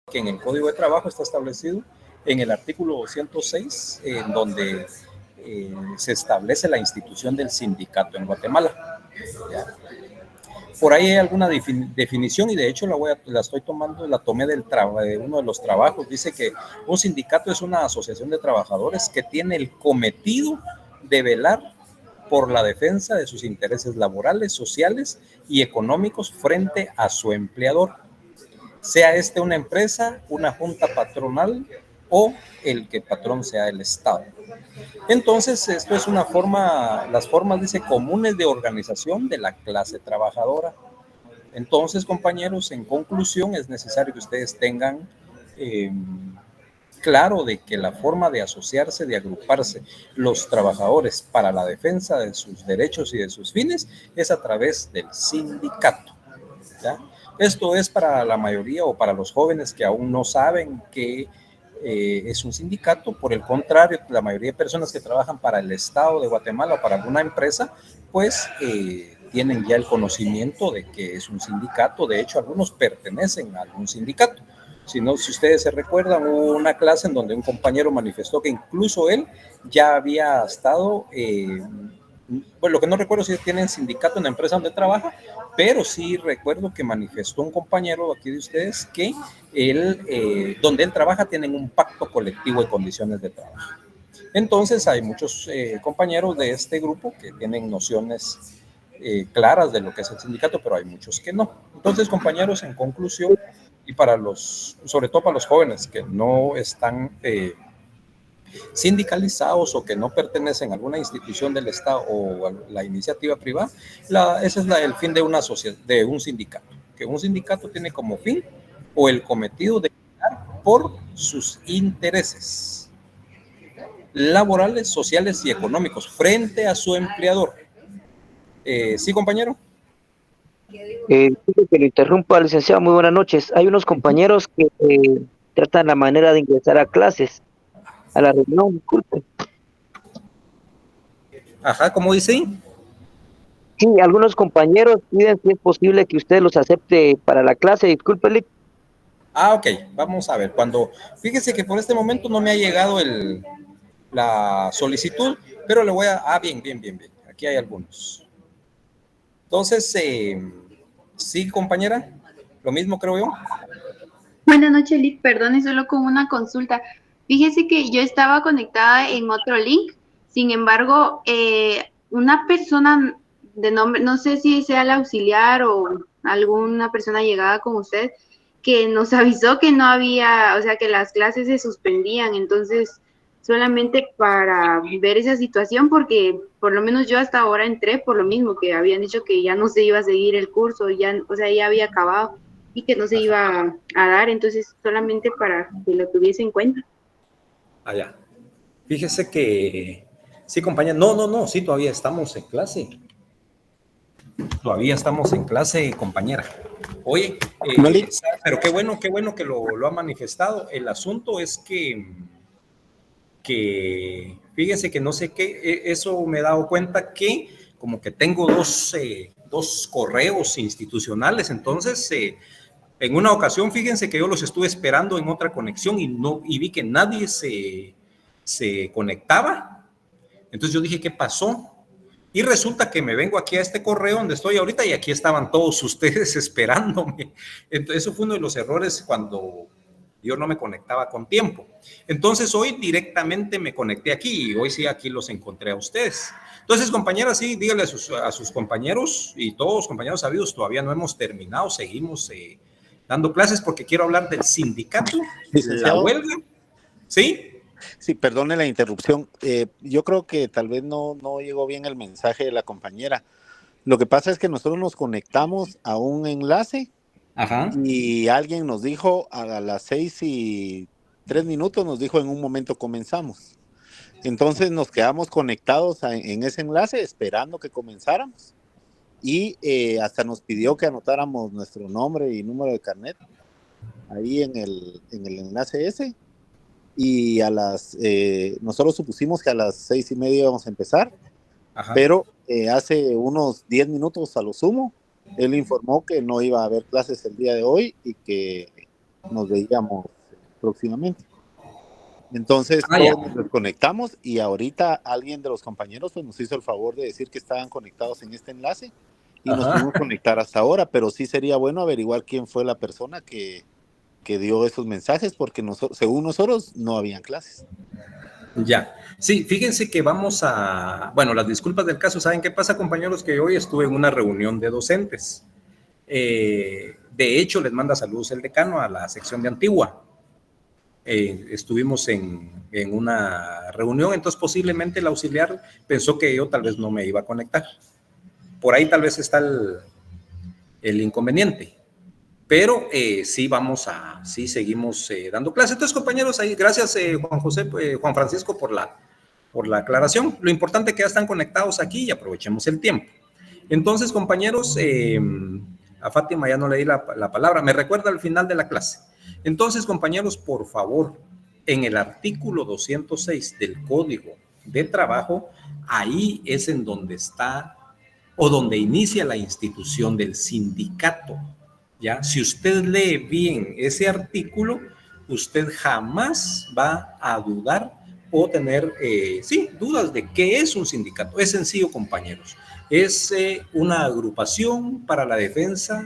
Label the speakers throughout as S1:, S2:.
S1: que en el Código de Trabajo está establecido en el artículo 106, en donde se establece la institución del sindicato en Guatemala. ¿Ya? Por ahí hay alguna definición y de hecho la estoy tomando, la tomé de uno de los trabajos. Dice que un sindicato es una asociación de trabajadores que tiene el cometido de velar por la defensa de sus intereses laborales, sociales y económicos frente a su empleador, sea este una empresa, una junta patronal o el que patrón sea el Estado. Entonces, esto es una forma, las formas, dice, comunes de organización de la clase trabajadora. Entonces, compañeros, en conclusión, es necesario que ustedes tengan claro de que la forma de asociarse, de agruparse los trabajadores para la defensa de sus derechos y de sus fines es a través del sindicato. ¿Ya? Esto es para la mayoría o para los jóvenes que aún no saben que es un sindicato. Por el contrario, la mayoría de personas que trabajan para el Estado de Guatemala o para alguna empresa, pues tienen ya el conocimiento de que es un sindicato. De hecho, algunos pertenecen a algún sindicato. Si ustedes se recuerdan, hubo una clase en donde un compañero manifestó que incluso él ya había estado, bueno, lo que no recuerdo si tienen sindicato en la empresa donde trabaja, pero sí recuerdo que manifestó un compañero aquí de ustedes que donde él trabaja tienen un pacto colectivo de condiciones de trabajo. Entonces hay muchos compañeros de este grupo que tienen nociones claras de lo que es el sindicato, pero hay muchos que no. Entonces, compañeros, en conclusión, y sobre todo para los jóvenes que no están sindicalizados o que no pertenecen a alguna institución del Estado o a la iniciativa privada, ese es el fin de una sociedad, de un sindicato, que un sindicato tiene como fin o el cometido de velar por sus intereses laborales, sociales y económicos frente a su empleador. ¿Sí, compañero?
S2: Que lo interrumpa, licenciado, muy buenas noches. Hay unos compañeros que tratan la manera de ingresar a clases, a la reunión, disculpe.
S1: Ajá, ¿cómo dice?
S2: Sí, algunos compañeros piden si es posible que usted los acepte para la clase, discúlpele.
S1: Ah, ok, vamos a ver. Fíjese que por este momento no me ha llegado la solicitud, pero le voy a... Ah, bien. Aquí hay algunos. Entonces, sí, compañera, lo mismo creo yo.
S3: Buenas noches, Liz. Perdone, solo con una consulta. Fíjese que yo estaba conectada en otro link. Sin embargo, una persona de nombre, no sé si sea el auxiliar o alguna persona llegada con usted, que nos avisó que no había, o sea, que las clases se suspendían. Entonces, solamente para ver esa situación, porque por lo menos yo hasta ahora entré por lo mismo, que habían dicho que ya no se iba a seguir el curso, ya, o sea, ya había acabado y que no se iba a dar, entonces solamente para que lo tuviese en cuenta.
S1: Allá. Fíjese que, sí, compañera, no, sí, todavía estamos en clase. Todavía estamos en clase, compañera. Oye, pero qué bueno que lo ha manifestado. El asunto es que fíjese que no sé qué, eso me he dado cuenta que como que tengo dos correos institucionales, entonces en una ocasión, fíjense que yo los estuve esperando en otra conexión y vi que nadie se conectaba. Entonces yo dije, ¿qué pasó? Y resulta que me vengo aquí a este correo donde estoy ahorita y aquí estaban todos ustedes esperándome. Entonces eso fue uno de los errores cuando yo no me conectaba con tiempo. Entonces hoy directamente me conecté aquí y hoy sí aquí los encontré a ustedes. Entonces, compañeras, sí, díganle a sus compañeros y todos compañeros sabidos, todavía no hemos terminado, seguimos dando clases porque quiero hablar del sindicato, la huelga, ¿sí?
S4: Sí, perdone la interrupción. Yo creo que tal vez no llegó bien el mensaje de la compañera. Lo que pasa es que nosotros nos conectamos a un enlace. Ajá. Y alguien nos dijo a las 6:03, nos dijo en un momento comenzamos. Entonces nos quedamos conectados en ese enlace esperando que comenzáramos. Y hasta nos pidió que anotáramos nuestro nombre y número de carnet ahí en el enlace ese. Y nosotros supusimos que a las 6:30 íbamos a empezar. Ajá. Pero hace unos 10 minutos a lo sumo, él informó que no iba a haber clases el día de hoy y que nos veíamos próximamente. Entonces todos nos conectamos y ahorita alguien de los compañeros pues, nos hizo el favor de decir que estaban conectados en este enlace y nos pudimos conectar hasta ahora, pero sí sería bueno averiguar quién fue la persona que dio esos mensajes, porque según nosotros no habían clases.
S1: Ya, sí, fíjense que vamos a, bueno, las disculpas del caso, ¿saben qué pasa, compañeros? Que hoy estuve en una reunión de docentes. De hecho, les manda saludos el decano a la sección de Antigua. Estuvimos en una reunión, entonces posiblemente el auxiliar pensó que yo tal vez no me iba a conectar. Por ahí tal vez está el inconveniente. Pero sí seguimos dando clases. Entonces, compañeros, ahí, gracias Juan Francisco por la aclaración. Lo importante es que ya están conectados aquí y aprovechemos el tiempo. Entonces, compañeros, a Fátima ya no le di la palabra, me recuerda al final de la clase. Entonces, compañeros, por favor, en el artículo 206 del Código de Trabajo, ahí es en donde está o donde inicia la institución del sindicato. ¿Ya? Si usted lee bien ese artículo, usted jamás va a dudar o tener, dudas de qué es un sindicato. Es sencillo, compañeros. Es una agrupación para la defensa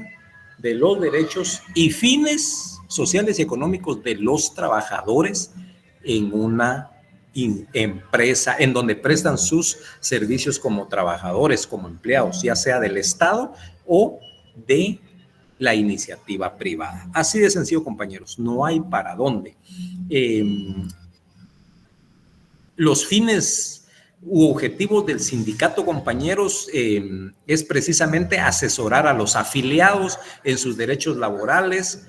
S1: de los derechos y fines sociales y económicos de los trabajadores en una empresa, en donde prestan sus servicios como trabajadores, como empleados, ya sea del Estado o de la iniciativa privada. Así de sencillo, compañeros, no hay para dónde. Los fines u objetivos del sindicato, compañeros, es precisamente asesorar a los afiliados en sus derechos laborales,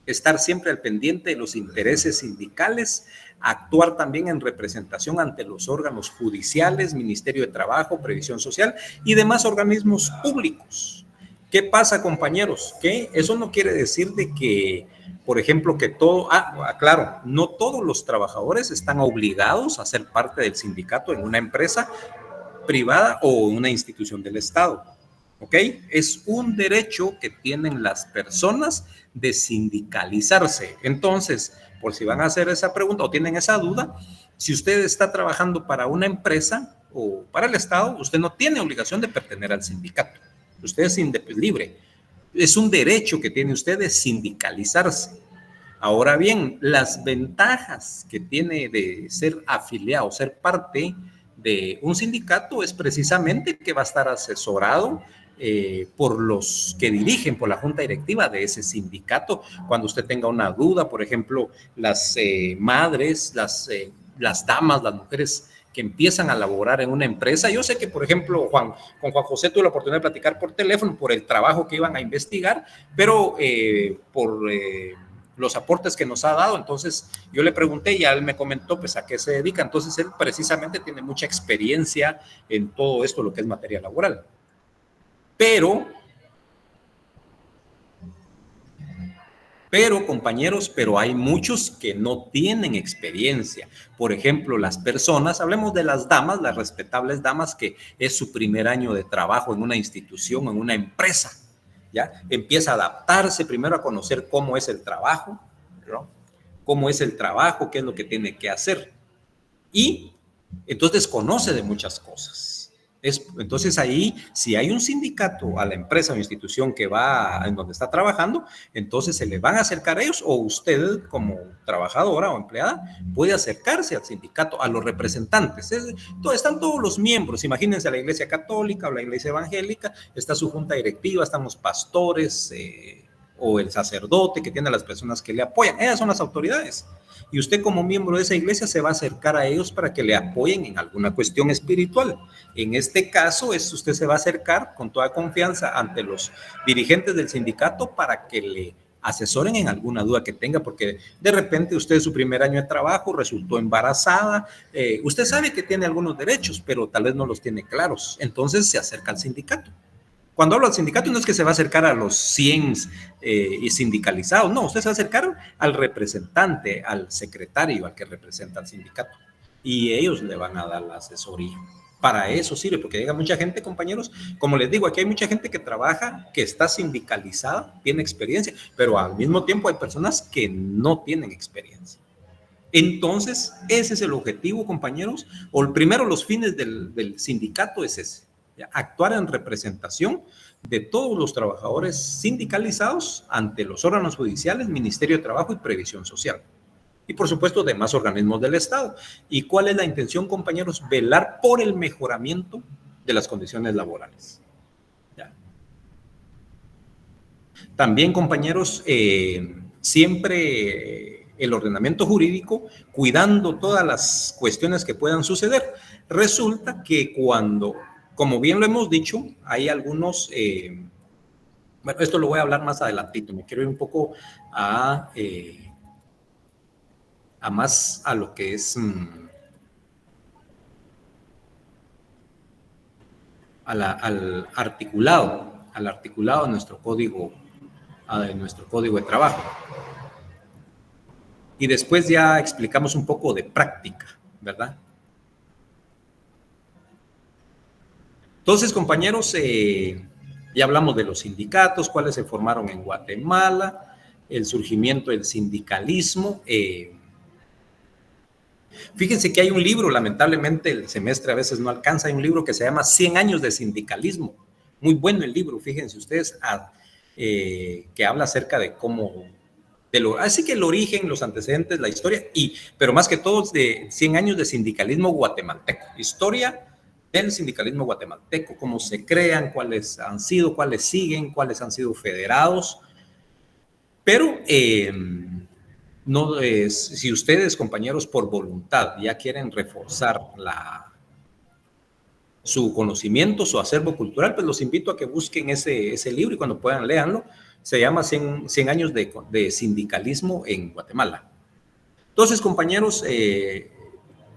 S1: estar siempre al pendiente de los intereses sindicales, actuar también en representación ante los órganos judiciales, Ministerio de Trabajo, Previsión Social y demás organismos públicos. ¿Qué pasa, compañeros? Que eso no quiere decir de que, por ejemplo, que todo, claro, no todos los trabajadores están obligados a ser parte del sindicato en una empresa privada o una institución del Estado, ¿ok? Es un derecho que tienen las personas de sindicalizarse. Entonces, por si van a hacer esa pregunta o tienen esa duda, si usted está trabajando para una empresa o para el Estado, usted no tiene obligación de pertenecer al sindicato. Usted es libre. Es un derecho que tiene usted de sindicalizarse. Ahora bien, las ventajas que tiene de ser afiliado, ser parte de un sindicato es precisamente que va a estar asesorado por los que dirigen, por la junta directiva de ese sindicato. Cuando usted tenga una duda, por ejemplo, las madres, las damas, las mujeres que empiezan a laborar en una empresa. Yo sé que, por ejemplo, con Juan José tuve la oportunidad de platicar por teléfono por el trabajo que iban a investigar, pero por los aportes que nos ha dado, entonces yo le pregunté y él me comentó pues a qué se dedica. Entonces él precisamente tiene mucha experiencia en todo esto, lo que es materia laboral. Pero, compañeros, hay muchos que no tienen experiencia. Por ejemplo, las personas, hablemos de las damas, las respetables damas, que es su primer año de trabajo en una institución, en una empresa, ¿ya? Empieza a adaptarse primero a conocer cómo es el trabajo, ¿no? Cómo es el trabajo, qué es lo que tiene que hacer. Y entonces conoce de muchas cosas. Entonces ahí, si hay un sindicato a la empresa o institución que va en donde está trabajando, entonces se le van a acercar a ellos, o usted como trabajadora o empleada puede acercarse al sindicato, a los representantes. Están todos los miembros, imagínense a la iglesia católica o la iglesia evangélica, está su junta directiva, están los pastores o el sacerdote que tiene a las personas que le apoyan. Esas son las autoridades. Y usted como miembro de esa iglesia se va a acercar a ellos para que le apoyen en alguna cuestión espiritual. En este caso, usted se va a acercar con toda confianza ante los dirigentes del sindicato para que le asesoren en alguna duda que tenga, porque de repente usted su primer año de trabajo resultó embarazada, usted sabe que tiene algunos derechos, pero tal vez no los tiene claros, entonces se acerca al sindicato. Cuando hablo del sindicato no es que se va a acercar a los 100 sindicalizados, no, usted se va a acercar al representante, al secretario, al que representa al sindicato, y ellos le van a dar la asesoría. Para eso sirve, porque llega mucha gente, compañeros, como les digo, aquí hay mucha gente que trabaja, que está sindicalizada, tiene experiencia, pero al mismo tiempo hay personas que no tienen experiencia. Entonces, ese es el objetivo, compañeros, o el primero, los fines del sindicato es ese, ¿ya? Actuar en representación de todos los trabajadores sindicalizados ante los órganos judiciales, Ministerio de Trabajo y Previsión Social. Y por supuesto demás organismos del Estado. ¿Y cuál es la intención, compañeros? Velar por el mejoramiento de las condiciones laborales. ¿Ya? También, compañeros, siempre el ordenamiento jurídico, cuidando todas las cuestiones que puedan suceder. Resulta que cuando, como bien lo hemos dicho, hay algunos, bueno, esto lo voy a hablar más adelantito, me quiero ir un poco a más a lo que es al articulado de nuestro código de trabajo. Y después ya explicamos un poco de práctica, ¿verdad? Entonces, compañeros, ya hablamos de los sindicatos, cuáles se formaron en Guatemala, el surgimiento del sindicalismo. Fíjense que hay un libro, lamentablemente el semestre a veces no alcanza, hay un libro que se llama 100 años de sindicalismo. Muy bueno el libro, fíjense ustedes, que habla acerca de cómo, así que el origen, los antecedentes, la historia, pero más que todo de 100 años de sindicalismo guatemalteco. Historia del sindicalismo guatemalteco, cómo se crean, cuáles han sido, cuáles siguen, cuáles han sido federados. Pero no, si ustedes, compañeros, por voluntad ya quieren reforzar su conocimiento, su acervo cultural, pues los invito a que busquen ese libro y cuando puedan léanlo. Se llama 100 años de sindicalismo en Guatemala. Entonces, compañeros,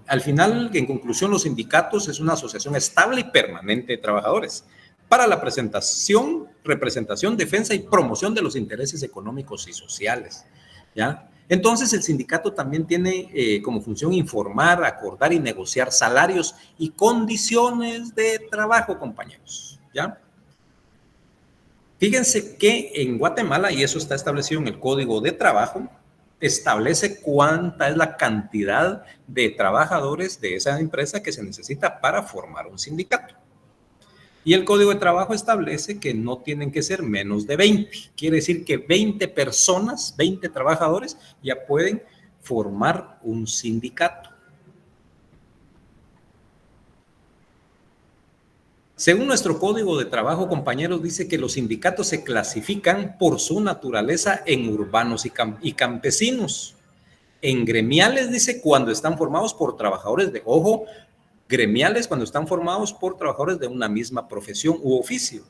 S1: al final, en conclusión, los sindicatos es una asociación estable y permanente de trabajadores para la representación, defensa y promoción de los intereses económicos y sociales, ¿ya? Entonces, el sindicato también tiene como función informar, acordar y negociar salarios y condiciones de trabajo, compañeros, ¿ya? Fíjense que en Guatemala, y eso está establecido en el Código de Trabajo, establece cuánta es la cantidad de trabajadores de esa empresa que se necesita para formar un sindicato. Y el Código de Trabajo establece que no tienen que ser menos de 20. Quiere decir que 20 personas, 20 trabajadores ya pueden formar un sindicato. Según nuestro Código de Trabajo, compañeros, dice que los sindicatos se clasifican por su naturaleza en urbanos y campesinos. En gremiales, dice, cuando están formados por trabajadores de, ojo, gremiales cuando están formados por trabajadores de una misma profesión u oficio.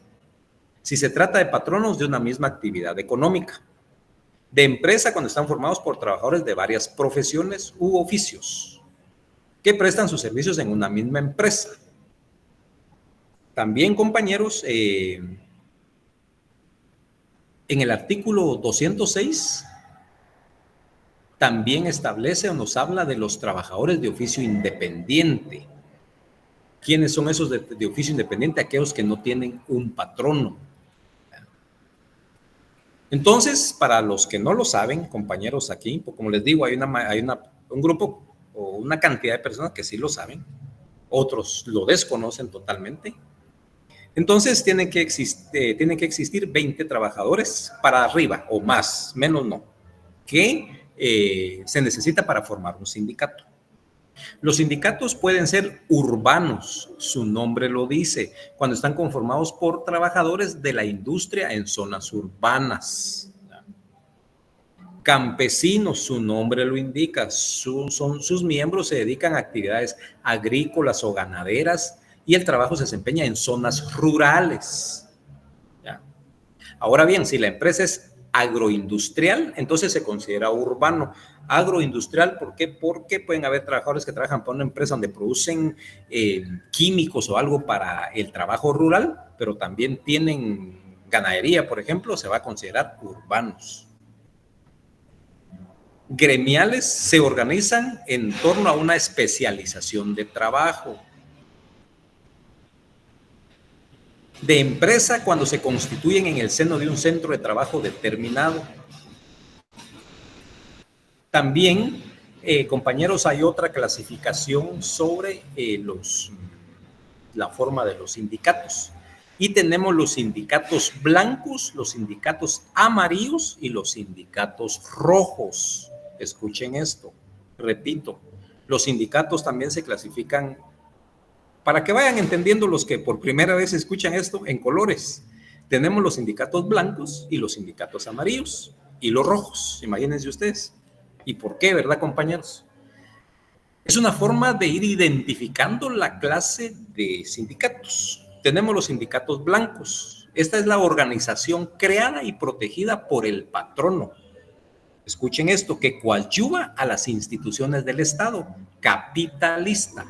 S1: Si se trata de patronos de una misma actividad económica. De empresa cuando están formados por trabajadores de varias profesiones u oficios que prestan sus servicios en una misma empresa. También, compañeros, en el artículo 206 también establece o nos habla de los trabajadores de oficio independiente. ¿Quiénes son esos de oficio independiente? Aquellos que no tienen un patrono. Entonces, para los que no lo saben, compañeros, aquí, como les digo, hay un grupo o una cantidad de personas que sí lo saben, otros lo desconocen totalmente. Entonces, tienen que existir 20 trabajadores para arriba o más, menos no, que se necesita para formar un sindicato. Los sindicatos pueden ser urbanos, su nombre lo dice, cuando están conformados por trabajadores de la industria en zonas urbanas. Campesinos, su nombre lo indica, sus miembros se dedican a actividades agrícolas o ganaderas y el trabajo se desempeña en zonas rurales. ¿Ya? Ahora bien, si la empresa es agroindustrial, entonces se considera urbano. Agroindustrial, ¿por qué? Porque pueden haber trabajadores que trabajan para una empresa donde producen químicos o algo para el trabajo rural, pero también tienen ganadería, por ejemplo, se va a considerar urbanos. Gremiales se organizan en torno a una especialización de trabajo. de empresa cuando se constituyen en el seno de un centro de trabajo determinado. También, compañeros, hay otra clasificación sobre la forma de los sindicatos. Y tenemos los sindicatos blancos, los sindicatos amarillos y los sindicatos rojos. Escuchen esto, repito, los sindicatos también se clasifican, para que vayan entendiendo los que por primera vez escuchan esto, en colores. Tenemos los sindicatos blancos y los sindicatos amarillos y los rojos, imagínense ustedes. ¿Y por qué, verdad, compañeros? Es una forma de ir identificando la clase de sindicatos. Tenemos los sindicatos blancos. Esta es la organización creada y protegida por el patrono. Escuchen esto, que coadyuva a las instituciones del Estado, capitalista,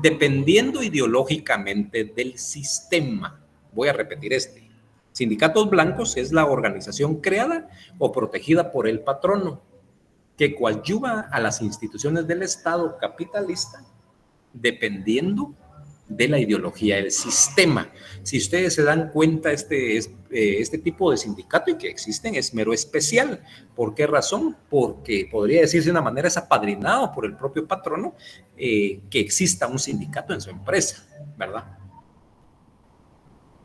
S1: dependiendo ideológicamente del sistema. Voy a repetir este. Sindicatos blancos es la organización creada o protegida por el patrono, que coadyuva a las instituciones del Estado capitalista, dependiendo de la ideología del sistema. Si ustedes se dan cuenta, este tipo de sindicato y que existen es mero especial. ¿Por qué razón? Porque podría decirse de una manera, es apadrinado por el propio patrono que exista un sindicato en su empresa, ¿verdad?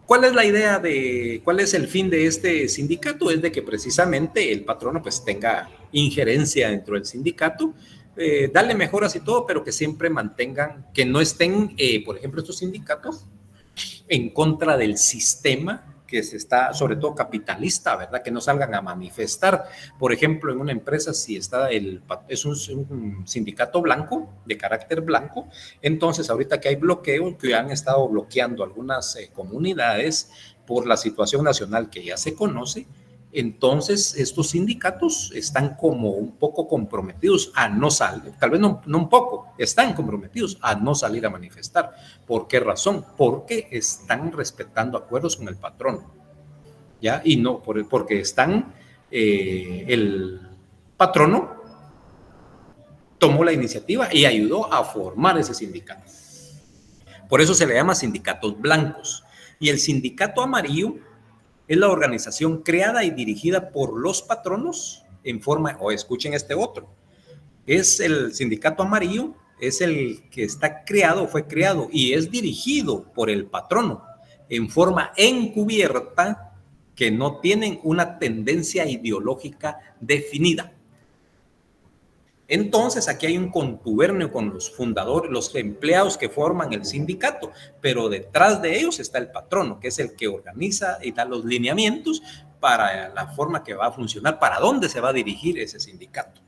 S1: ¿Cuál es la idea cuál es el fin de este sindicato? Es de que precisamente el patrono pues tenga injerencia dentro del sindicato, darle mejoras y todo, pero que siempre mantengan, que no estén, por ejemplo, estos sindicatos en contra del sistema que se está, sobre todo capitalista, ¿verdad? Que no salgan a manifestar. Por ejemplo, en una empresa, si está es un sindicato blanco, de carácter blanco, entonces ahorita que hay bloqueo, que han estado bloqueando algunas comunidades por la situación nacional que ya se conoce, entonces estos sindicatos están como un poco comprometidos a no salir, tal vez no un poco, están comprometidos a no salir a manifestar. ¿Por qué razón? Porque están respetando acuerdos con el patrón, ¿ya? Y no, porque el patrono tomó la iniciativa y ayudó a formar ese sindicato. Por eso se le llama sindicatos blancos. Y el sindicato amarillo es la organización creada y dirigida por los patronos en forma, o escuchen este otro, es el sindicato amarillo, es el que está creado, fue creado y es dirigido por el patrono en forma encubierta, que no tienen una tendencia ideológica definida. Entonces, aquí hay un contubernio con los fundadores, los empleados que forman el sindicato, pero detrás de ellos está el patrono, que es el que organiza y da los lineamientos para la forma que va a funcionar, para dónde se va a dirigir ese sindicato.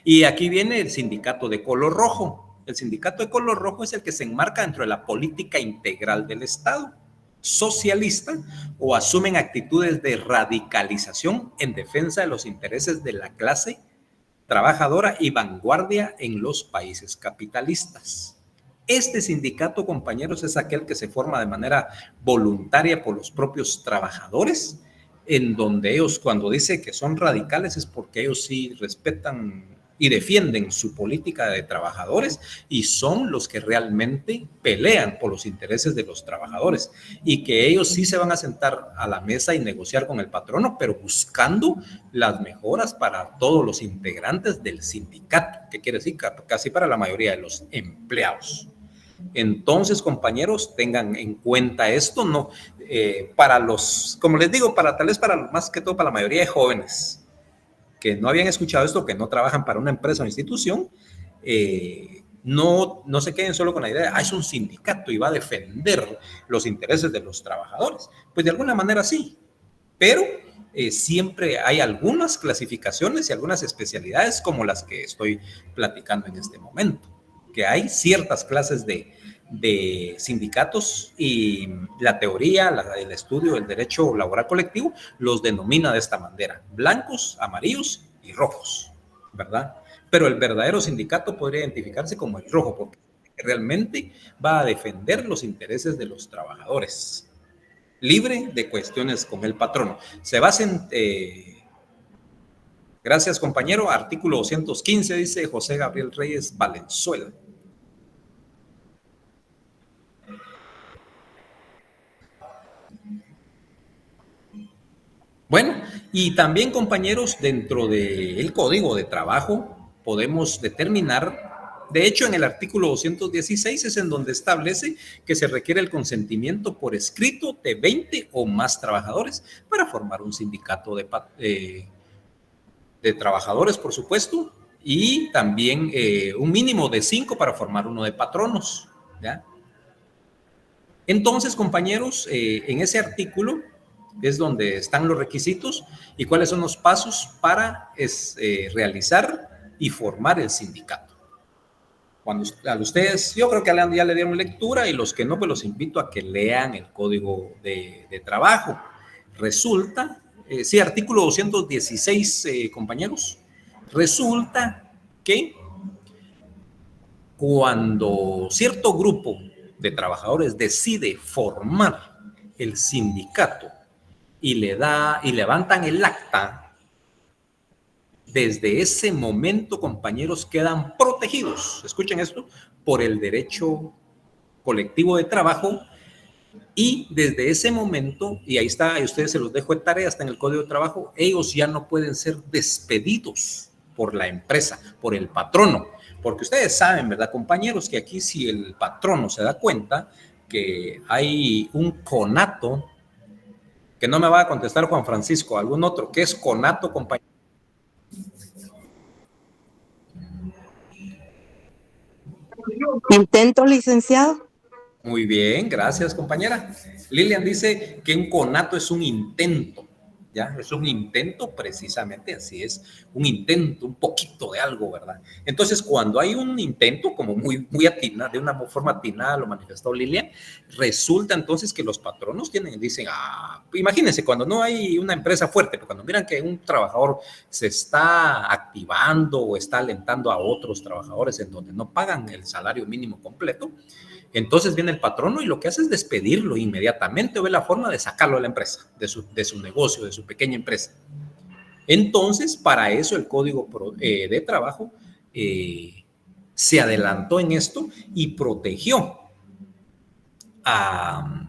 S1: Y aquí viene el sindicato de color rojo. El sindicato de color rojo es el que se enmarca dentro de la política integral del Estado socialista o asumen actitudes de radicalización en defensa de los intereses de la clase trabajadora y vanguardia en los países capitalistas. Este sindicato, compañeros, es aquel que se forma de manera voluntaria por los propios trabajadores, en donde ellos, cuando dice que son radicales, es porque ellos sí respetan y defienden su política de trabajadores y son los que realmente pelean por los intereses de los trabajadores, y que ellos sí se van a sentar a la mesa y negociar con el patrono, pero buscando las mejoras para todos los integrantes del sindicato, que quiere decir casi para la mayoría de los empleados. Entonces, compañeros, tengan en cuenta esto, ¿no? Para los, como les digo, tal vez más que todo para la mayoría de jóvenes que no habían escuchado esto, que no trabajan para una empresa o institución, no se queden solo con la idea de, es un sindicato y va a defender los intereses de los trabajadores. Pues de alguna manera sí, pero siempre hay algunas clasificaciones y algunas especialidades como las que estoy platicando en este momento, que hay ciertas clases de sindicatos y la teoría, el estudio del derecho laboral colectivo los denomina de esta manera: blancos, amarillos y rojos, ¿verdad? Pero el verdadero sindicato podría identificarse como el rojo, porque realmente va a defender los intereses de los trabajadores, libre de cuestiones con el patrono. Se basen, gracias compañero, artículo 215, dice José Gabriel Reyes Valenzuela. Bueno, y también, compañeros, dentro del Código de Trabajo podemos determinar, de hecho, en el artículo 216 es en donde establece que se requiere el consentimiento por escrito de 20 o más trabajadores para formar un sindicato de trabajadores, por supuesto, y también un mínimo de 5 para formar uno de patronos, ¿ya? Entonces, compañeros, en ese artículo es donde están los requisitos y cuáles son los pasos para realizar y formar el sindicato. Cuando a ustedes, yo creo que ya le dieron lectura, y los que no, pues los invito a que lean el Código de Trabajo. Resulta, sí, artículo 216, compañeros, resulta que cuando cierto grupo de trabajadores decide formar el sindicato y levantan el acta, desde ese momento, compañeros, quedan protegidos, escuchen esto, por el derecho colectivo de trabajo, y desde ese momento, y ahí está, y ustedes se los dejo de tarea, está en el Código de Trabajo, ellos ya no pueden ser despedidos por la empresa, por el patrono, porque ustedes saben, ¿verdad, compañeros? Que aquí, si el patrono se da cuenta que hay un conato, que no me va a contestar Juan Francisco, algún otro, ¿qué es conato, compañero?
S5: Intento, licenciado.
S1: Muy bien, gracias, compañera. Lilian dice que un conato es un intento, ¿ya? Es un intento, precisamente, así es, un intento, un poquito de algo, ¿verdad? Entonces, cuando hay un intento, como muy atinado, de una forma atinada, lo manifestó Lilian, resulta entonces que los patronos dicen, imagínense, cuando no hay una empresa fuerte, pero cuando miran que un trabajador se está activando o está alentando a otros trabajadores en donde no pagan el salario mínimo completo, entonces viene el patrono y lo que hace es despedirlo inmediatamente, o ve la forma de sacarlo de la empresa, de su negocio, de su pequeña empresa. Entonces, para eso el Código de Trabajo se adelantó en esto y protegió a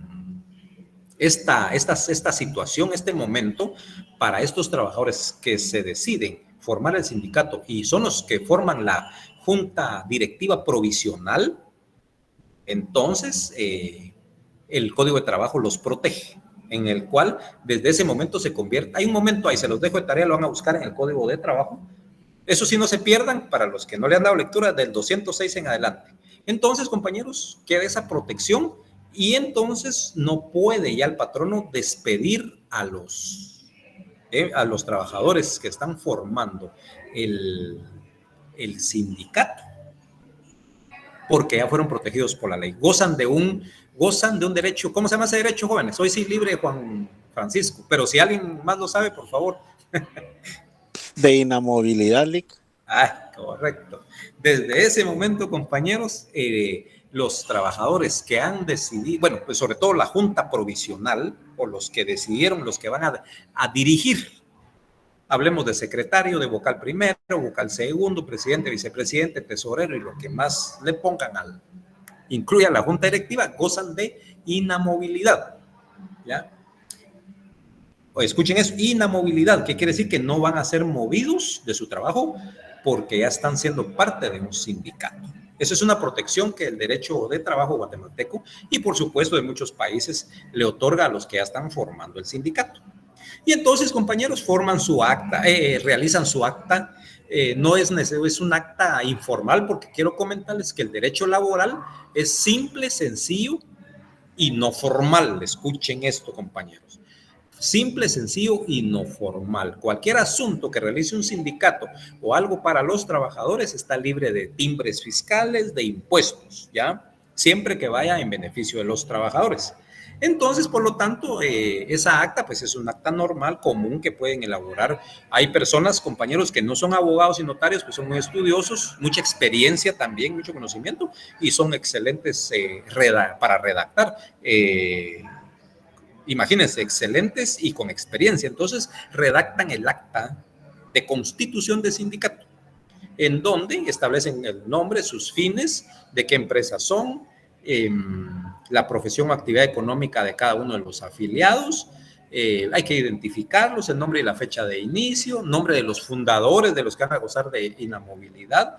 S1: esta situación, este momento, para estos trabajadores que se deciden formar el sindicato y son los que forman la Junta Directiva Provisional. Entonces, el Código de Trabajo los protege, en el cual desde ese momento se convierte, hay un momento ahí, se los dejo de tarea, lo van a buscar en el Código de Trabajo. Eso sí, no se pierdan, para los que no le han dado lectura, del 206 en adelante. Entonces, compañeros, queda esa protección y entonces no puede ya el patrono despedir a los trabajadores que están formando el sindicato, porque ya fueron protegidos por la ley. Gozan de un derecho. ¿Cómo se llama ese derecho, jóvenes? Hoy sí libre, Juan Francisco, pero si alguien más lo sabe, por favor.
S4: De inamovilidad, Lic.
S1: Correcto. Desde ese momento, compañeros, los trabajadores que han decidido, bueno, pues sobre todo la Junta Provisional, o los que decidieron, los que van a dirigir, hablemos de secretario, de vocal primero, vocal segundo, presidente, vicepresidente, tesorero y lo que más le pongan incluya la junta directiva, gozan de inamovilidad, ¿ya? O escuchen eso, inamovilidad, que quiere decir que no van a ser movidos de su trabajo porque ya están siendo parte de un sindicato. Eso es una protección que el derecho de trabajo guatemalteco y por supuesto de muchos países le otorga a los que ya están formando el sindicato. Y entonces, compañeros, forman su acta, realizan su acta. No es necesario, es un acta informal, porque quiero comentarles que el derecho laboral es simple, sencillo y no formal. Escuchen esto, compañeros. Simple, sencillo y no formal. Cualquier asunto que realice un sindicato o algo para los trabajadores está libre de timbres fiscales, de impuestos, ¿ya? Siempre que vaya en beneficio de los trabajadores. Entonces, por lo tanto, esa acta, pues es un acta normal, común, que pueden elaborar. Hay personas, compañeros, que no son abogados y notarios, que son muy estudiosos, mucha experiencia también, mucho conocimiento, y son excelentes para redactar. Imagínense, excelentes y con experiencia. Entonces, redactan el acta de constitución de sindicato, en donde establecen el nombre, sus fines, de qué empresas son, la profesión o actividad económica de cada uno de los afiliados, hay que identificarlos, el nombre y la fecha de inicio, nombre de los fundadores, de los que van a gozar de inamovilidad,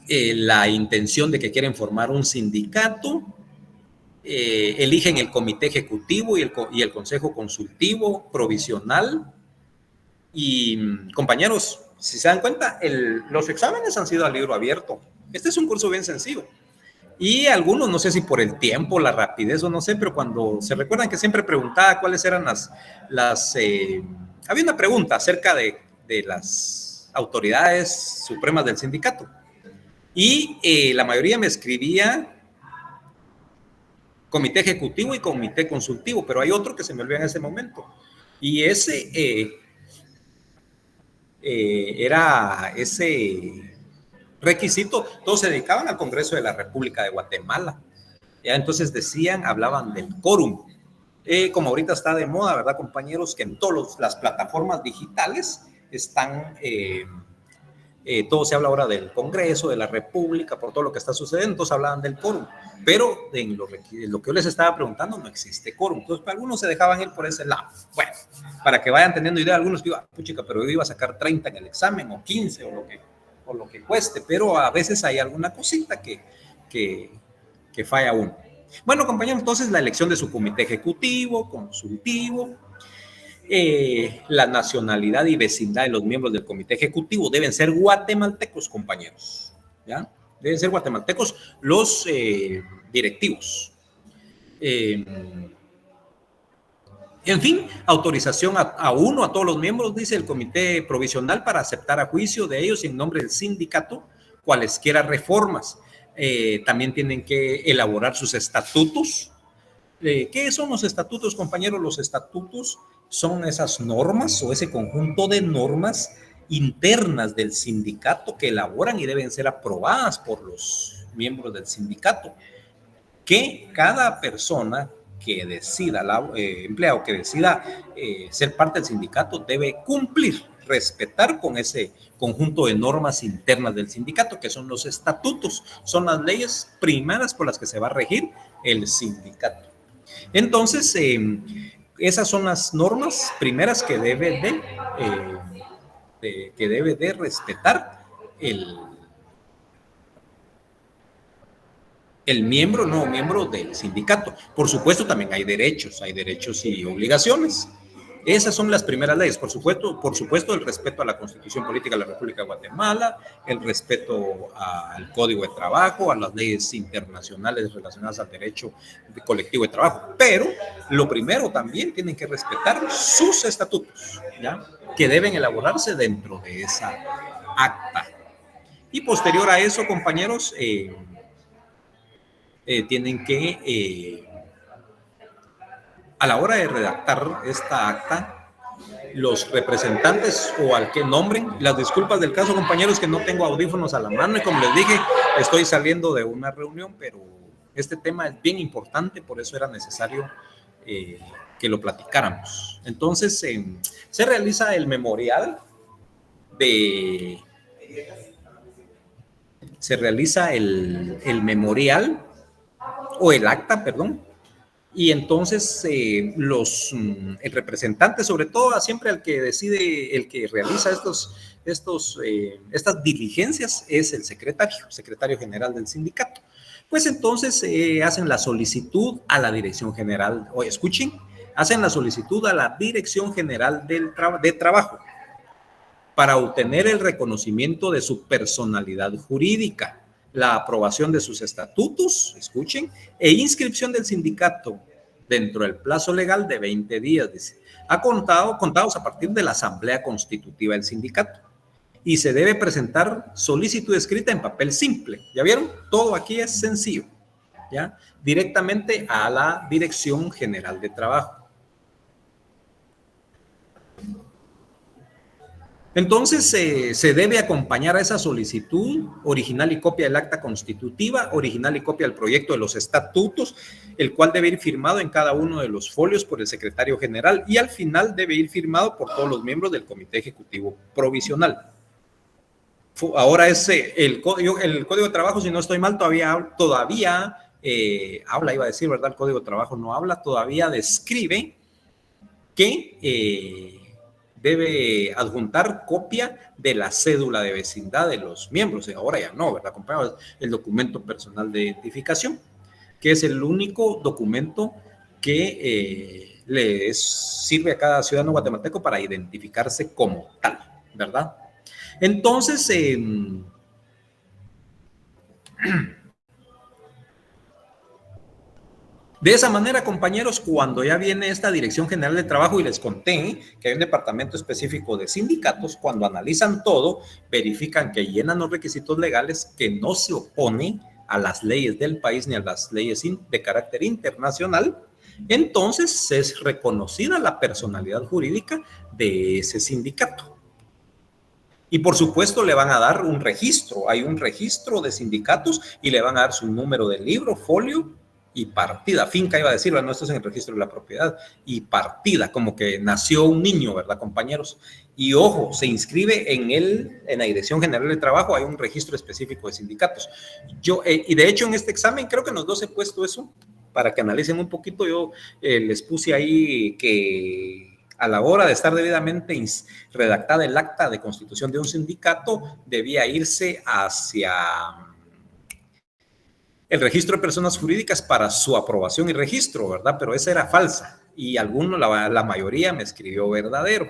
S1: la intención de que quieren formar un sindicato, eligen el comité ejecutivo y el consejo consultivo provisional. Y compañeros, si se dan cuenta, los exámenes han sido a libro abierto. Este es un curso bien sencillo. Y algunos, no sé si por el tiempo, la rapidez o no sé, pero cuando se recuerdan que siempre preguntaba cuáles eran había una pregunta acerca de las autoridades supremas del sindicato. Y la mayoría me escribía comité ejecutivo y comité consultivo, pero hay otro que se me olvidó en ese momento. Y ese era ese requisito, todos se dedicaban al Congreso de la República de Guatemala. Ya entonces hablaban del quórum. Como ahorita está de moda, ¿verdad, compañeros? Que en todas las plataformas digitales están, todo se habla ahora del Congreso, de la República, por todo lo que está sucediendo, entonces hablaban del quórum. Pero en lo que yo les estaba preguntando no existe quórum. Entonces, para algunos se dejaban ir por ese lado. Bueno, para que vayan teniendo idea, algunos que iban, puchica, pero yo iba a sacar 30 en el examen, o 15, o lo que cueste, pero a veces hay alguna cosita que falla uno. Bueno, compañeros, entonces la elección de su comité ejecutivo, consultivo, la nacionalidad y vecindad de los miembros del comité ejecutivo deben ser guatemaltecos, compañeros, ¿ya? Deben ser guatemaltecos los directivos. En fin, autorización a todos los miembros, dice el comité provisional, para aceptar a juicio de ellos y en nombre del sindicato cualesquiera reformas. También tienen que elaborar sus estatutos. ¿Qué son los estatutos, compañeros? Los estatutos son esas normas o ese conjunto de normas internas del sindicato que elaboran y deben ser aprobadas por los miembros del sindicato, que cada persona que decida, empleado que decida ser parte del sindicato debe cumplir, respetar con ese conjunto de normas internas del sindicato, que son los estatutos, son las leyes primeras por las que se va a regir el sindicato. Entonces, esas son las normas primeras que debe de respetar el nuevo miembro del sindicato. Por supuesto, también hay derechos y obligaciones. Esas son las primeras leyes. Por supuesto, el respeto a la Constitución Política de la República de Guatemala, el respeto al Código de Trabajo, a las leyes internacionales relacionadas al derecho colectivo de trabajo. Pero lo primero, también tienen que respetar sus estatutos, ¿ya? Que deben elaborarse dentro de esa acta. Y posterior a eso, compañeros, tienen que, a la hora de redactar esta acta, los representantes o al que nombren, las disculpas del caso, compañeros, que no tengo audífonos a la mano y como les dije, estoy saliendo de una reunión, pero este tema es bien importante, por eso era necesario que lo platicáramos. Entonces, se realiza el memorial o el acta, perdón, y entonces el representante, sobre todo siempre el que decide, el que realiza estas diligencias es el secretario general del sindicato. Pues entonces hacen la solicitud a la dirección general, hacen la solicitud a la dirección general de trabajo para obtener el reconocimiento de su personalidad jurídica, la aprobación de sus estatutos, e inscripción del sindicato dentro del plazo legal de 20 días, dice, contados a partir de la asamblea constitutiva del sindicato. Y se debe presentar solicitud escrita en papel simple. ¿Ya vieron? Todo aquí es sencillo, ¿ya? Directamente a la Dirección General de Trabajo. Entonces, se debe acompañar a esa solicitud original y copia del acta constitutiva, original y copia del proyecto de los estatutos, el cual debe ir firmado en cada uno de los folios por el secretario general y al final debe ir firmado por todos los miembros del comité ejecutivo provisional. Ahora el código de trabajo, si no estoy mal, todavía habla, iba a decir, ¿verdad? El Código de Trabajo no habla, todavía describe que debe adjuntar copia de la cédula de vecindad de los miembros. Y ahora ya no, ¿verdad, compañeros? El documento personal de identificación, que es el único documento que le sirve a cada ciudadano guatemalteco para identificarse como tal, ¿verdad? Entonces, de esa manera, compañeros, cuando ya viene esta Dirección General de Trabajo y les conté que hay un departamento específico de sindicatos, cuando analizan todo, verifican que llenan los requisitos legales, que no se opone a las leyes del país ni a las leyes de carácter internacional, entonces es reconocida la personalidad jurídica de ese sindicato. Y por supuesto le van a dar un registro, hay un registro de sindicatos y le van a dar su número de libro, folio y partida, finca iba a decir, no, esto es en el registro de la propiedad, y partida, como que nació un niño, ¿verdad, compañeros? Y ojo, se inscribe en la Dirección General de Trabajo, hay un registro específico de sindicatos. Y de hecho en este examen, creo que en los dos he puesto eso, para que analicen un poquito, yo les puse ahí que a la hora de estar debidamente redactada el acta de constitución de un sindicato, debía irse hacia el registro de personas jurídicas para su aprobación y registro, ¿verdad? Pero esa era falsa y la mayoría me escribió verdadero.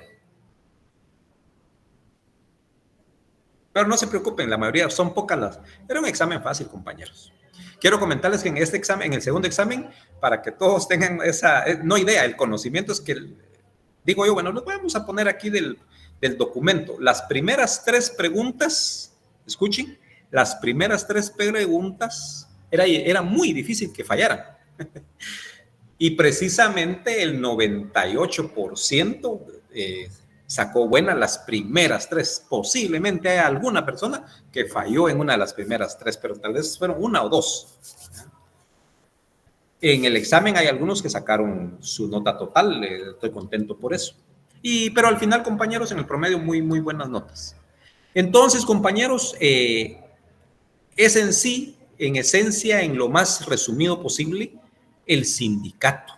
S1: Pero no se preocupen, la mayoría son pocas las. Era un examen fácil, compañeros. Quiero comentarles que en este examen, en el segundo examen, para que todos tengan esa, no idea, el conocimiento es que, digo yo, bueno, nos vamos a poner aquí del documento. Las primeras 3 preguntas, escuchen, las primeras 3 preguntas, era muy difícil que fallaran. Y precisamente el 98% sacó buenas las primeras 3. Posiblemente hay alguna persona que falló en una de las primeras 3, pero tal vez fueron 1 o 2. En el examen hay algunos que sacaron su nota total, estoy contento por eso. Pero al final, compañeros, en el promedio muy, muy buenas notas. Entonces, compañeros, es en sí, en esencia, en lo más resumido posible, el sindicato.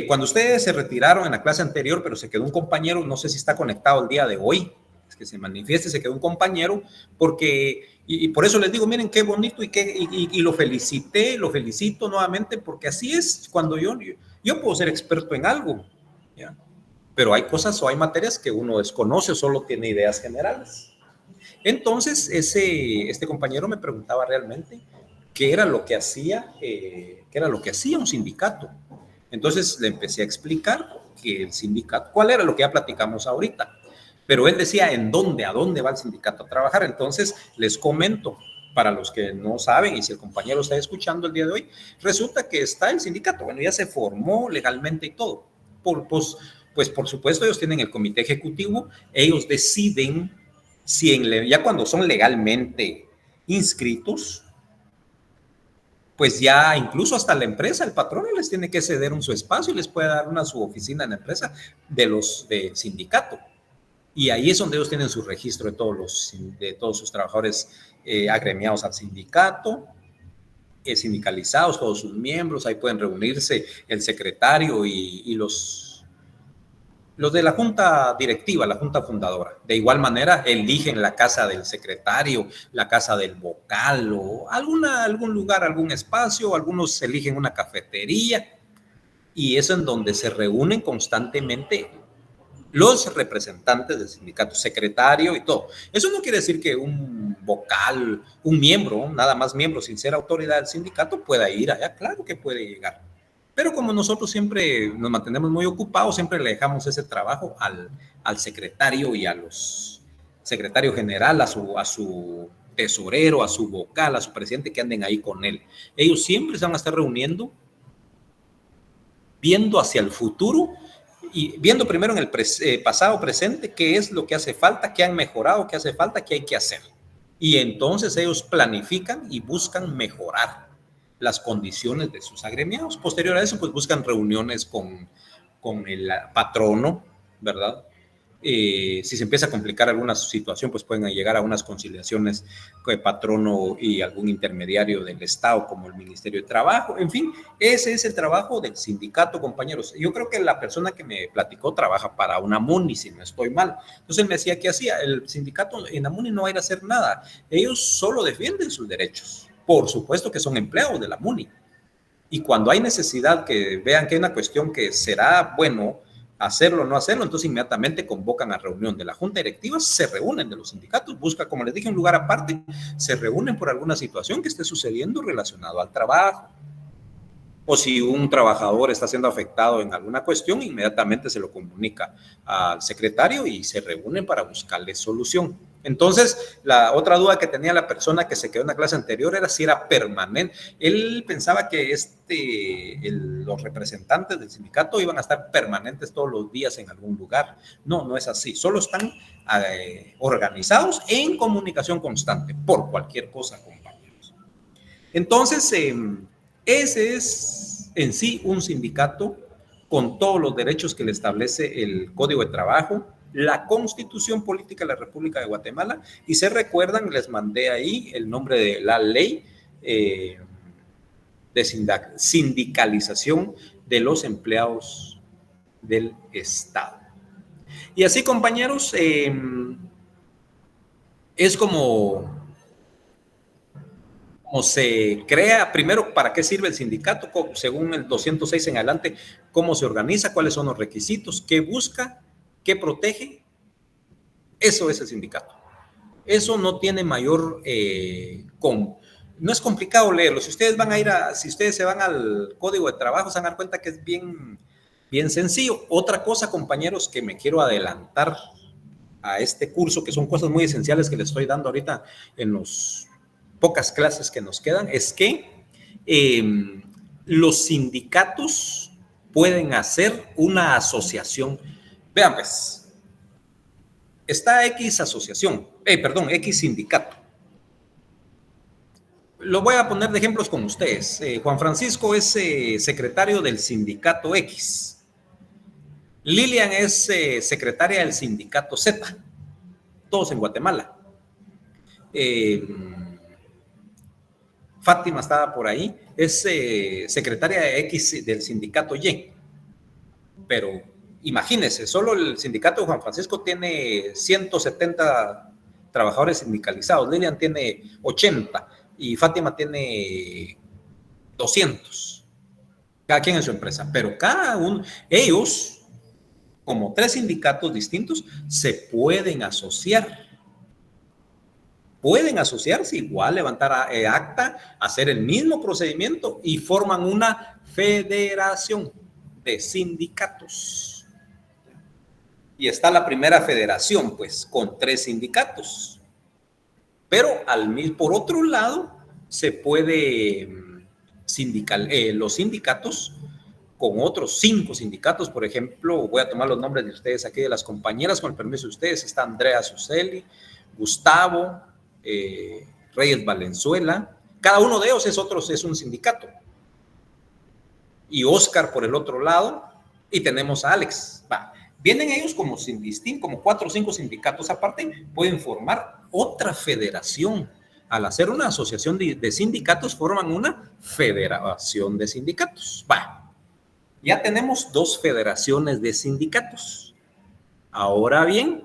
S1: Cuando ustedes se retiraron en la clase anterior, pero se quedó un compañero, no sé si está conectado el día de hoy, es que se manifieste, se quedó un compañero, porque, y por eso les digo, miren qué bonito y lo felicito nuevamente, porque así es cuando yo puedo ser experto en algo, ¿ya? Pero hay cosas o hay materias que uno desconoce o solo tiene ideas generales. Entonces, este compañero me preguntaba realmente qué era lo que hacía un sindicato. Entonces le empecé a explicar que el sindicato, cuál era lo que ya platicamos ahorita. Pero él decía, a dónde va el sindicato a trabajar? Entonces les comento, para los que no saben, y si el compañero está escuchando el día de hoy, resulta que está el sindicato, bueno, ya se formó legalmente y todo. Pues por supuesto ellos tienen el comité ejecutivo, ellos deciden si ya cuando son legalmente inscritos, pues ya incluso hasta la empresa, el patrón les tiene que ceder su espacio y les puede dar su oficina en la empresa de sindicato. Y ahí es donde ellos tienen su registro de todos sus trabajadores agremiados al sindicato, sindicalizados, todos sus miembros. Ahí pueden reunirse el secretario y los de la junta directiva, la junta fundadora. De igual manera, eligen la casa del secretario, la casa del vocal o algún lugar, algún espacio. Algunos eligen una cafetería y es en donde se reúnen constantemente los representantes del sindicato, secretario y todo. Eso no quiere decir que un vocal, un miembro, nada más miembro sin ser autoridad del sindicato pueda ir allá. Claro que puede llegar. Pero como nosotros siempre nos mantenemos muy ocupados, siempre le dejamos ese trabajo al secretario y a los secretario general, a su tesorero, a su vocal, a su presidente, que anden ahí con él. Ellos siempre se van a estar reuniendo, viendo hacia el futuro y viendo primero en el pasado, presente, qué es lo que hace falta, qué han mejorado, qué hace falta, qué hay que hacer. Y entonces ellos planifican y buscan mejorar las condiciones de sus agremiados. Posterior a eso, pues buscan reuniones con el patrono, ¿verdad? Si se empieza a complicar alguna situación, pues pueden llegar a unas conciliaciones con el patrono y algún intermediario del Estado, como el Ministerio de Trabajo. En fin, ese es el trabajo del sindicato, compañeros. Yo creo que la persona que me platicó trabaja para una MUNI, si no estoy mal. Entonces él me decía, ¿qué hacía? El sindicato en la MUNI no va a ir a hacer nada. Ellos solo defienden sus derechos. Por supuesto que son empleados de la MUNI. Y cuando hay necesidad que vean que hay una cuestión que será bueno hacerlo o no hacerlo, entonces inmediatamente convocan a reunión de la junta directiva, se reúnen de los sindicatos, buscan, como les dije, un lugar aparte, se reúnen por alguna situación que esté sucediendo relacionado al trabajo. O si un trabajador está siendo afectado en alguna cuestión, inmediatamente se lo comunica al secretario y se reúnen para buscarle solución. Entonces, la otra duda que tenía la persona que se quedó en la clase anterior era si era permanente. Él pensaba que los representantes del sindicato iban a estar permanentes todos los días en algún lugar. No, no es así. Solo están organizados en comunicación constante por cualquier cosa, compañeros. Entonces, ese es en sí un sindicato con todos los derechos que le establece el Código de Trabajo, la Constitución Política de la República de Guatemala, y se recuerdan, les mandé ahí el nombre de la ley de sindicalización de los empleados del Estado. Y así, compañeros, es como se crea, primero, ¿para qué sirve el sindicato? Según el 206 en adelante, ¿cómo se organiza? ¿Cuáles son los requisitos? ¿Qué busca? ¿Qué protege? Eso es el sindicato. Eso no tiene mayor... no es complicado leerlo. Si ustedes se van al Código de Trabajo, se van a dar cuenta que es bien sencillo. Otra cosa, compañeros, que me quiero adelantar a este curso, que son cosas muy esenciales que les estoy dando ahorita en los pocas clases que nos quedan, es que los sindicatos pueden hacer una asociación. Vean, pues, está X asociación, X sindicato. Lo voy a poner de ejemplos con ustedes. Juan Francisco es secretario del sindicato X. Lilian es secretaria del sindicato Z. Todos en Guatemala. Fátima estaba por ahí, es secretaria de X del sindicato Y. Pero imagínense, solo el sindicato de Juan Francisco tiene 170 trabajadores sindicalizados, Lilian tiene 80 y Fátima tiene 200, cada quien en su empresa. Pero cada uno, ellos, como 3 sindicatos distintos, se pueden asociar. Pueden asociarse igual, levantar acta, hacer el mismo procedimiento y forman una federación de sindicatos. Y está la primera federación, pues, con 3 sindicatos. Pero por otro lado, se puede los sindicatos con otros 5 sindicatos. Por ejemplo, voy a tomar los nombres de ustedes aquí, de las compañeras, con el permiso de ustedes. Está Andrea Suseli, Gustavo, Reyes Valenzuela, cada uno de ellos es un sindicato, y Oscar por el otro lado, y tenemos a Alex. Vienen ellos como 4 o 5 sindicatos aparte, pueden formar otra federación. Al hacer una asociación de sindicatos, forman una federación de sindicatos. Ya tenemos 2 federaciones de sindicatos. Ahora bien,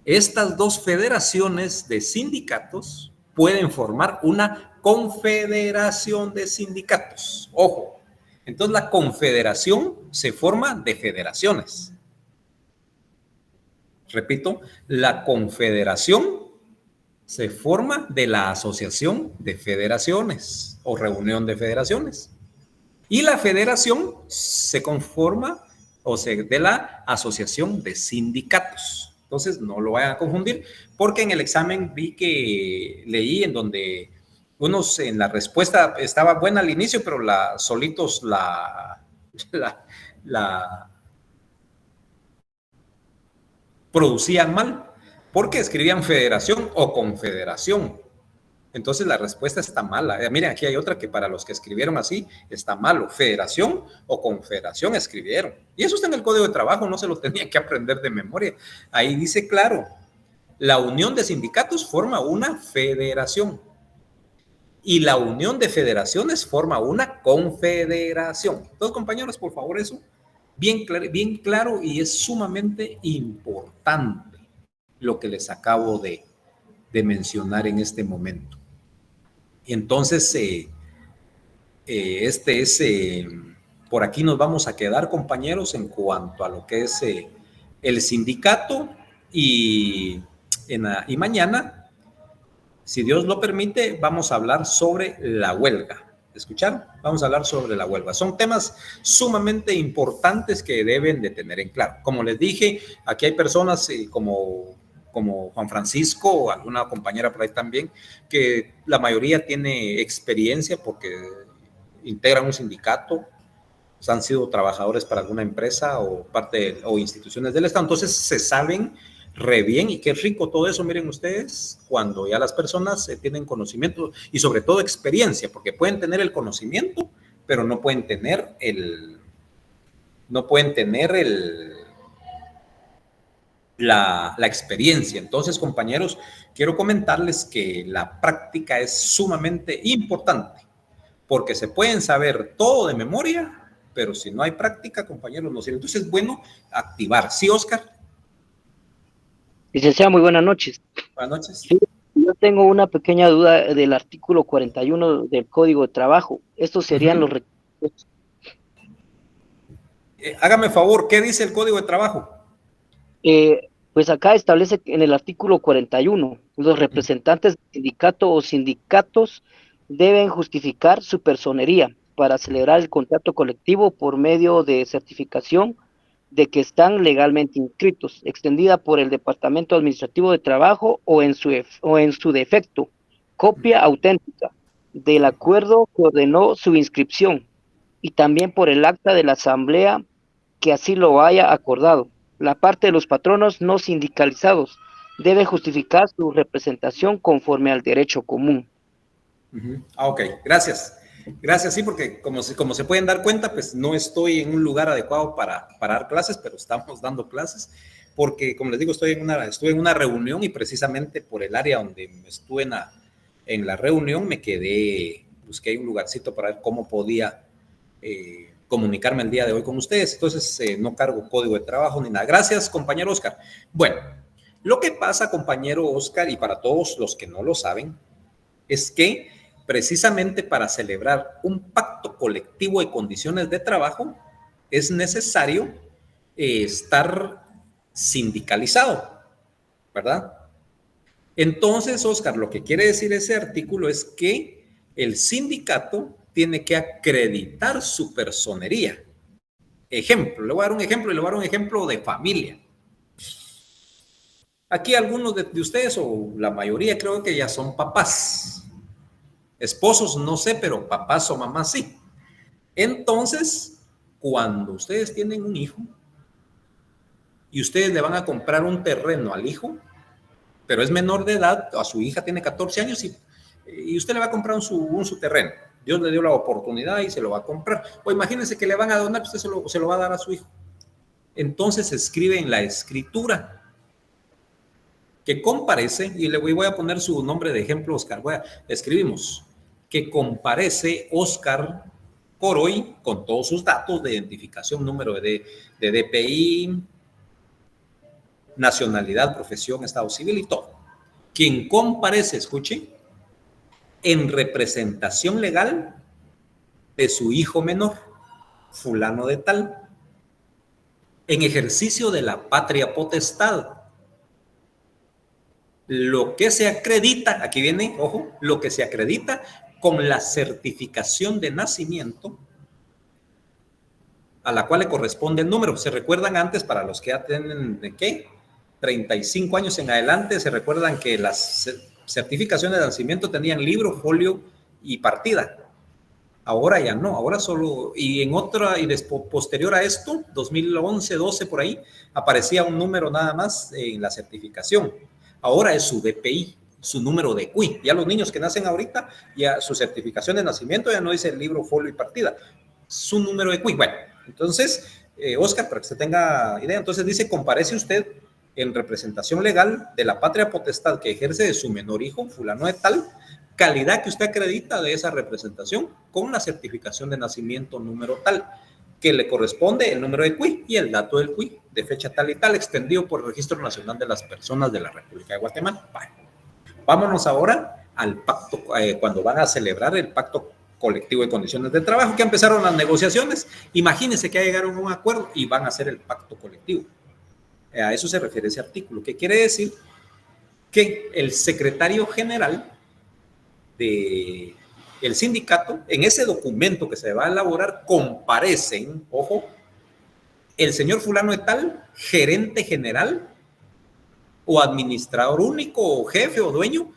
S1: estas 2 federaciones de sindicatos pueden formar una confederación de sindicatos. Ojo, entonces la confederación se forma de federaciones. Repito, la confederación se forma de la asociación de federaciones o reunión de federaciones. Y la federación se conforma de la asociación de sindicatos. Entonces, no lo vayan a confundir, porque en el examen leí en donde en la respuesta estaba buena al inicio, pero solitos la producían mal, porque escribían federación o confederación. Entonces la respuesta está mala. Miren, aquí hay otra que para los que escribieron así está malo. Federación o confederación escribieron. Y eso está en el Código de Trabajo, no se lo tenían que aprender de memoria. Ahí dice claro, la unión de sindicatos forma una federación. Y la unión de federaciones forma una confederación. Entonces, compañeros, por favor, eso bien claro y es sumamente importante lo que les acabo de mencionar en este momento. Entonces, por aquí nos vamos a quedar, compañeros, en cuanto a lo que es el sindicato y mañana, si Dios lo permite, vamos a hablar sobre la huelga. ¿Escucharon? Vamos a hablar sobre la huelga. Son temas sumamente importantes que deben de tener en claro. Como les dije, aquí hay personas como Juan Francisco o alguna compañera por ahí también, que la mayoría tiene experiencia porque integran un sindicato, han sido trabajadores para alguna empresa o instituciones del Estado, entonces se saben re bien y qué rico todo eso, miren ustedes, cuando ya las personas tienen conocimiento y sobre todo experiencia, porque pueden tener el conocimiento, pero no pueden tener la experiencia. Entonces, compañeros, quiero comentarles que la práctica es sumamente importante, porque se pueden saber todo de memoria, pero si no hay práctica, compañeros, no sirve. Entonces es bueno activar. ¿Sí, Oscar?
S2: Licenciado, muy buenas noches.
S1: Buenas noches.
S2: Sí, yo tengo una pequeña duda del artículo 41 del Código de Trabajo. Estos serían los requisitos.
S1: Hágame favor, ¿qué dice el Código de Trabajo?
S2: Pues acá establece en el artículo 41, los representantes del sindicato o sindicatos deben justificar su personería para celebrar el contrato colectivo por medio de certificación de que están legalmente inscritos, extendida por el Departamento Administrativo de Trabajo o en su defecto, copia auténtica del acuerdo que ordenó su inscripción y también por el acta de la asamblea que así lo haya acordado. La parte de los patronos no sindicalizados debe justificar su representación conforme al derecho común.
S1: Ok, gracias. Gracias, sí, porque como se pueden dar cuenta, pues no estoy en un lugar adecuado para dar clases, pero estamos dando clases, porque como les digo, estuve en una reunión y precisamente por el área donde estuve en la reunión me busqué un lugarcito para ver cómo podía comunicarme el día de hoy con ustedes. Entonces, no cargo código de trabajo ni nada. Gracias, compañero Oscar. Bueno, lo que pasa, compañero Oscar, y para todos los que no lo saben, es que precisamente para celebrar un pacto colectivo de condiciones de trabajo es necesario estar sindicalizado, ¿verdad? Entonces, Oscar, lo que quiere decir ese artículo es que el sindicato tiene que acreditar su personería. Ejemplo, le voy a dar un ejemplo y le voy a dar un ejemplo de familia. Aquí algunos de ustedes, o la mayoría, creo que ya son papás. Esposos, no sé, pero papás o mamás sí. Entonces, cuando ustedes tienen un hijo y ustedes le van a comprar un terreno al hijo, pero es menor de edad, a su hija tiene 14 años y usted le va a comprar su terreno. Dios le dio la oportunidad y se lo va a comprar. O imagínense que le van a donar, usted se lo va a dar a su hijo. Entonces escribe en la escritura que comparece, y le voy a poner su nombre de ejemplo, Oscar. Escribimos que comparece Oscar Coroy con todos sus datos de identificación, número de DPI, nacionalidad, profesión, estado civil y todo. Quien comparece, escuche, en representación legal de su hijo menor, fulano de tal, en ejercicio de la patria potestad. Lo que se acredita, aquí viene, ojo, lo que se acredita con la certificación de nacimiento a la cual le corresponde el número. ¿Se recuerdan antes, para los que ya tienen, ¿de qué? 35 años en adelante, se recuerdan que las certificaciones de nacimiento tenían libro, folio y partida. Ahora ya no, ahora solo, y en otra, y posterior a esto, 2011, 12 por ahí, aparecía un número nada más en la certificación. Ahora es su DPI. su número de CUI. Ya los niños que nacen ahorita, ya su certificación de nacimiento ya no dice el libro, folio y partida, su número de CUI. Bueno, entonces, Oscar, para que usted tenga idea, entonces dice, comparece usted en representación legal de la patria potestad que ejerce de su menor hijo, fulano de tal, calidad que usted acredita de esa representación con la certificación de nacimiento número tal, que le corresponde el número de CUI y el dato del CUI de fecha tal y tal, extendido por el Registro Nacional de las Personas de la República de Guatemala. Vale. Vámonos ahora al pacto, cuando van a celebrar el pacto colectivo de condiciones de trabajo, que empezaron las negociaciones. Imagínense que ya llegaron a un acuerdo y van a hacer el pacto colectivo. A eso se refiere ese artículo, que quiere decir que el secretario general del sindicato, en ese documento que se va a elaborar, comparecen, ojo, el señor fulano de tal, gerente general o administrador único o jefe o dueño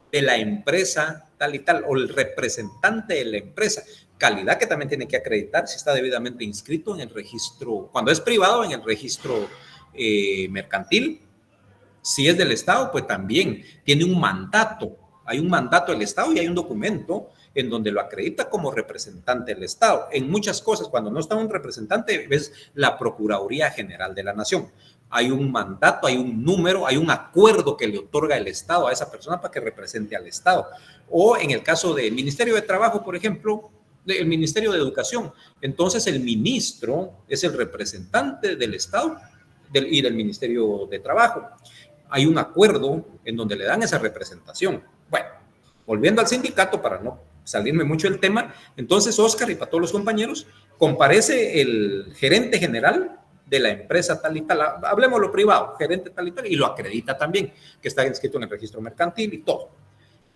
S1: de la empresa tal y tal, o el representante de la empresa, calidad que también tiene que acreditar si está debidamente inscrito en el registro, cuando es privado, en el registro mercantil. Si es del Estado, pues también tiene un mandato, hay un mandato del Estado y hay un documento en donde lo acredita como representante del Estado. En muchas cosas, cuando no está un representante, es la Procuraduría General de la Nación. Hay un mandato, hay un número, hay un acuerdo que le otorga el Estado a esa persona para que represente al Estado. O en el caso del Ministerio de Trabajo, por ejemplo, el Ministerio de Educación, entonces el ministro es el representante del Estado y del Ministerio de Trabajo. Hay un acuerdo en donde le dan esa representación. Bueno, volviendo al sindicato, para no salirme mucho del tema, entonces Oscar y para todos los compañeros, comparece el gerente general de la empresa tal y tal, hablemos lo privado, gerente tal y lo acredita también, que está inscrito en el registro mercantil y todo.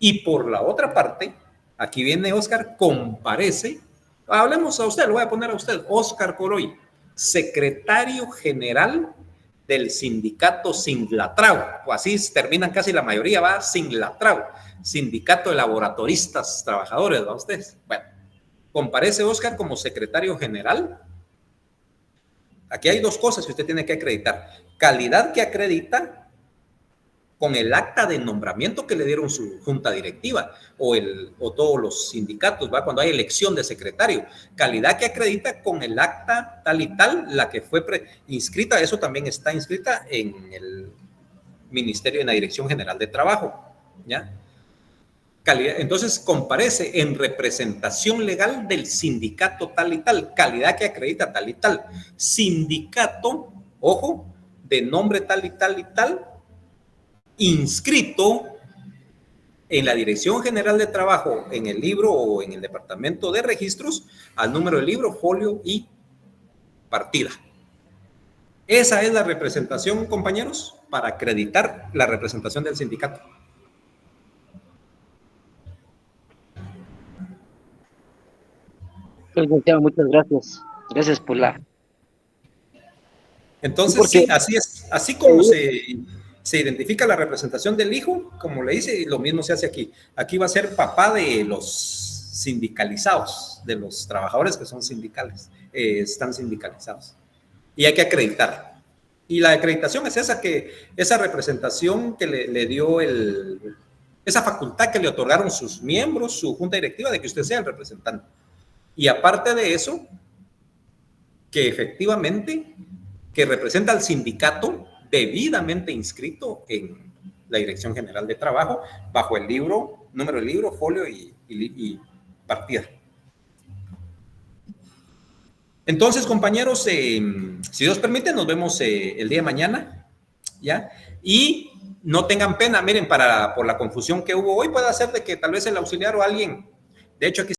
S1: Y por la otra parte, aquí viene Oscar, comparece, hablemos a usted, lo voy a poner a usted, Oscar Coroy, secretario general del sindicato Singlatrao, o así terminan casi la mayoría, va Singlatrao, sindicato de laboratoristas trabajadores, ¿va ustedes? Bueno, comparece Oscar como secretario general. Aquí hay dos cosas que usted tiene que acreditar. Calidad que acredita con el acta de nombramiento que le dieron su junta directiva o todos los sindicatos, ¿va? Cuando hay elección de secretario. Calidad que acredita con el acta tal y tal, la que fue inscrita, eso también está inscrita en el Ministerio, en la Dirección General de Trabajo, ¿ya? Calidad, entonces comparece en representación legal del sindicato tal y tal, calidad que acredita tal y tal, sindicato, ojo, de nombre tal y tal y tal, inscrito en la Dirección General de Trabajo, en el libro o en el Departamento de Registros, al número del libro, folio y partida. Esa es la representación, compañeros, para acreditar la representación del sindicato.
S2: Muchas gracias. Gracias por la...
S1: Entonces, sí, así es. Así como se identifica la representación del hijo, como le dice, lo mismo se hace aquí. Aquí va a ser papá de los sindicalizados, de los trabajadores que son sindicales, están sindicalizados. Y hay que acreditar. Y la acreditación es esa, que esa representación que le dio esa facultad que le otorgaron sus miembros, su junta directiva, de que usted sea el representante. Y aparte de eso, que efectivamente, que representa al sindicato debidamente inscrito en la Dirección General de Trabajo, bajo el libro, número del libro, folio y partida. Entonces, compañeros, si Dios permite, nos vemos el día de mañana, ¿ya? Y no tengan pena, miren, por la confusión que hubo hoy, puede ser de que tal vez el auxiliar o alguien, de hecho aquí